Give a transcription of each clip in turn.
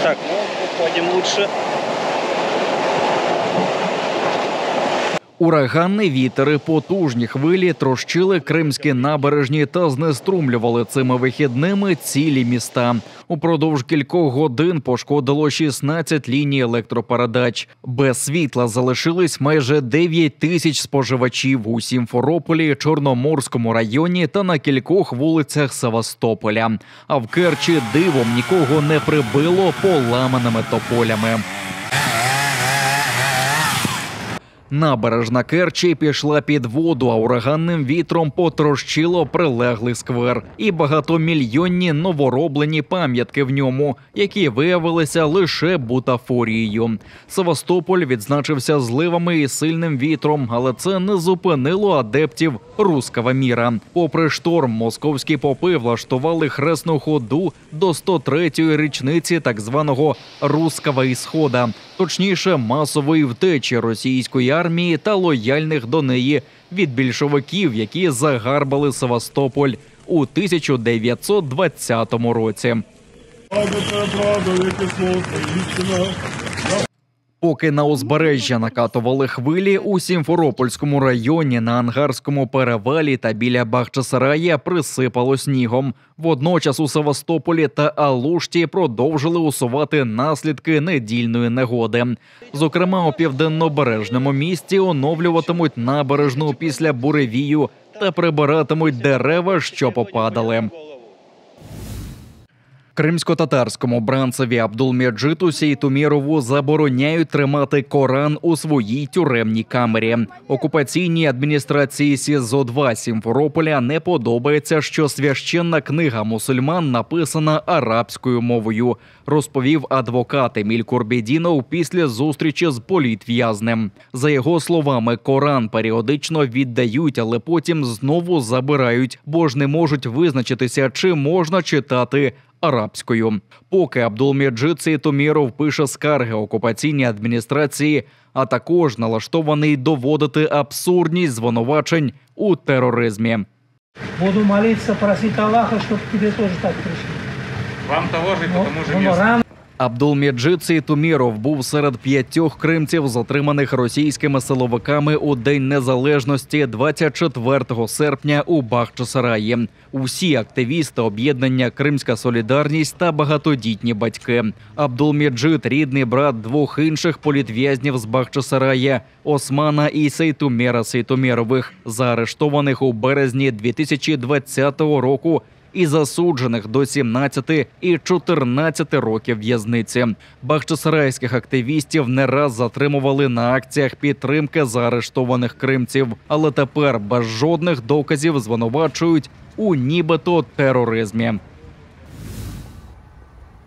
Так, ну, уходим лучше. Ураганний вітер і потужні хвилі трощили кримські набережні та знеструмлювали цими вихідними цілі міста. Упродовж кількох годин пошкодило 16 ліній електропередач. Без світла залишились майже 9 тисяч споживачів у Сімферополі, Чорноморському районі та на кількох вулицях Севастополя. А в Керчі дивом нікого не прибило поламаними тополями. Набережна Керчі пішла під воду, а ураганним вітром потрощило прилеглий сквер і багатомільйонні новороблені пам'ятки в ньому, які виявилися лише бутафорією. Севастополь відзначився зливами і сильним вітром, але це не зупинило адептів руського міра. Попри шторм, московські попи влаштували хресну ходу до 103-ї річниці так званого «Руського ісхода», точніше масової втечі російської армії та лояльних до неї від більшовиків, які загарбали Севастополь у 1920 році. Поки на узбережжя накатували хвилі, у Сімферопольському районі, на Ангарському перевалі та біля Бахчисарая присипало снігом. Водночас у Севастополі та Алушті продовжили усувати наслідки недільної негоди. Зокрема, у південнобережному місті оновлюватимуть набережну після буревію та прибиратимуть дерева, що попадали. Кримсько-татарському бранцеві Абдулмеджиту Сейтумірову забороняють тримати Коран у своїй тюремній камері. Окупаційній адміністрації СІЗО-2 Сімферополя не подобається, що священна книга мусульман написана арабською мовою, розповів адвокат Еміль Курбєдінов після зустрічі з політв'язнем. За його словами, Коран періодично віддають, але потім знову забирають, бо ж не можуть визначитися, чи можна читати арабською. Поки Абдулмеджит Сейтуміров пише скарги окупаційній адміністрації, а також налаштований доводити абсурдність звинувачень у тероризмі. Буду молитися, просити Аллаха, щоб тебе теж так прийшли. Вам того ж і по тому ж місту. Абдулмеджит Сейтуміров був серед 5 кримців, затриманих російськими силовиками у День Незалежності 24 серпня у Бахчисараї. Усі активісти об'єднання «Кримська солідарність» та багатодітні батьки. Абдулмеджит – рідний брат 2 інших політв'язнів з Бахчисарая – Османа і Сейтумера Сейтумєрових, заарештованих у березні 2020 року і засуджених до 17 і 14 років в'язниці. Бахчисарайських активістів не раз затримували на акціях підтримки заарештованих кримців, але тепер без жодних доказів звинувачують у нібито тероризмі.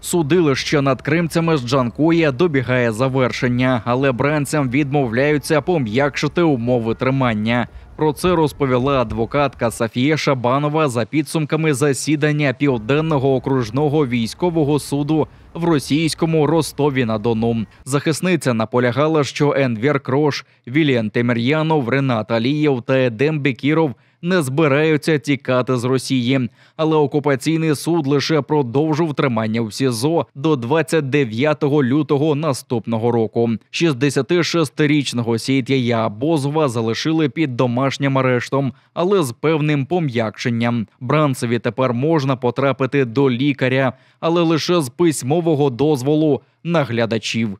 Судилище над кримцями з Джанкоя добігає завершення, але бранцям відмовляються пом'якшити умови тримання. Про це розповіла адвокатка Софія Шабанова за підсумками засідання Південного окружного військового суду в російському Ростові-на-Дону. Захисниця наполягала, що Енвер Крош, Вілен Темір'янов, Ренат Алієв та Едем Бекіров не збираються тікати з Росії. Але окупаційний суд лише продовжив тримання в СІЗО до 29 лютого наступного року. 66-річного Сейт'яя Абозова залишили під домашнім арештом, але з певним пом'якшенням. Бранцеві тепер можна потрапити до лікаря, але лише з письмового дозволу наглядачів.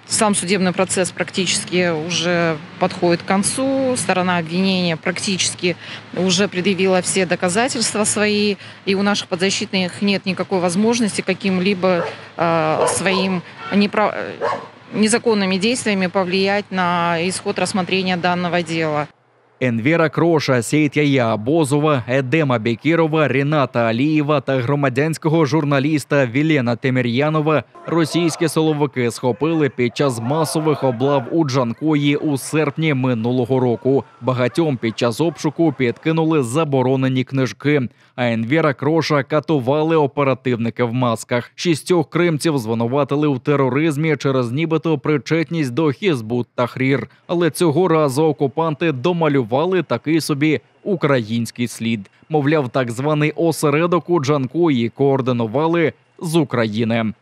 Сам судебный процесс практически уже подходит к концу. Сторона обвинения практически уже предъявила все доказательства свои. И у наших подзащитных нет никакой возможности каким-либо своим незаконными действиями повлиять на исход рассмотрения данного дела. Енвера Кроша, Сейт'яя Абозова, Едема Бекірова, Рената Алієва та громадянського журналіста Вілена Темір'янова російські силовики схопили під час масових облав у Джанкої у серпні минулого року. Багатьом під час обшуку підкинули заборонені книжки, а Енвера Кроша катували оперативники в масках. 6 кримців звинуватили у тероризмі через нібито причетність до Хізбут-Тахрір. Але цього разу окупанти домалювали такий собі український слід. Мовляв, так званий осередок у Джанкої координували з України.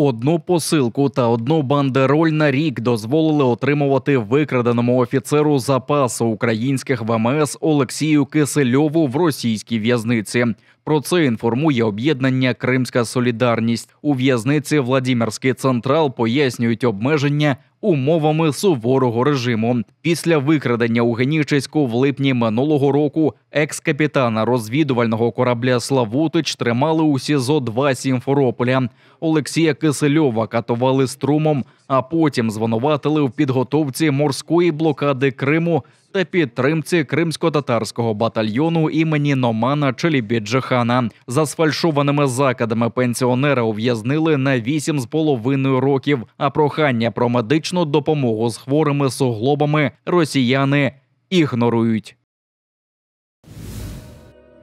Одну посилку та одну бандероль на рік дозволили отримувати викраденому офіцеру запасу українських ВМС Олексію Кисельову в російській в'язниці. Про це інформує об'єднання «Кримська солідарність». У в'язниці Владимирський Централ пояснюють обмеження умовами суворого режиму. Після викрадення у Генічеську в липні минулого року екс-капітана розвідувального корабля «Славутич» тримали у СІЗО-2 Сімферополя. Олексія Кисельова катували струмом, а потім звинуватили в підготовці морської блокади Криму та підтримці кримсько-татарського батальйону імені Номана Челібіджихана. За сфальшованими закидами пенсіонера ув'язнили на 8,5 років, а прохання про медичну допомогу з хворими суглобами росіяни ігнорують.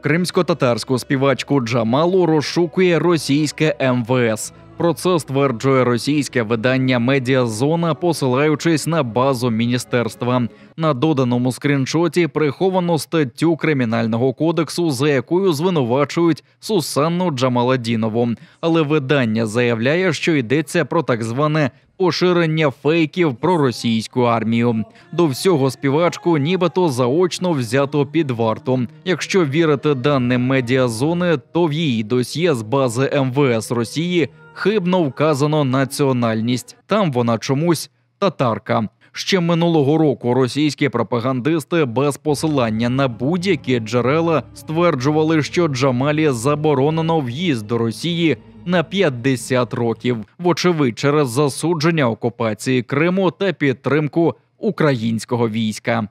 Кримсько-татарську співачку Джамалу розшукує російське МВС. Про це стверджує російське видання «Медіазона», посилаючись на базу міністерства. На доданому скріншоті приховано статтю Кримінального кодексу, за якою звинувачують Сусанну Джамаладінову. Але видання заявляє, що йдеться про так зване поширення фейків про російську армію. До всього співачку нібито заочно взято під варту. Якщо вірити даним «Медіазони», то в її досьє з бази МВС Росії хибно вказано національність. Там вона чомусь татарка. Ще минулого року російські пропагандисти без посилання на будь-які джерела стверджували, що Джамалі заборонено в'їзд до Росії на 50 років. Вочевидь, через засудження окупації Криму та підтримку українського війська.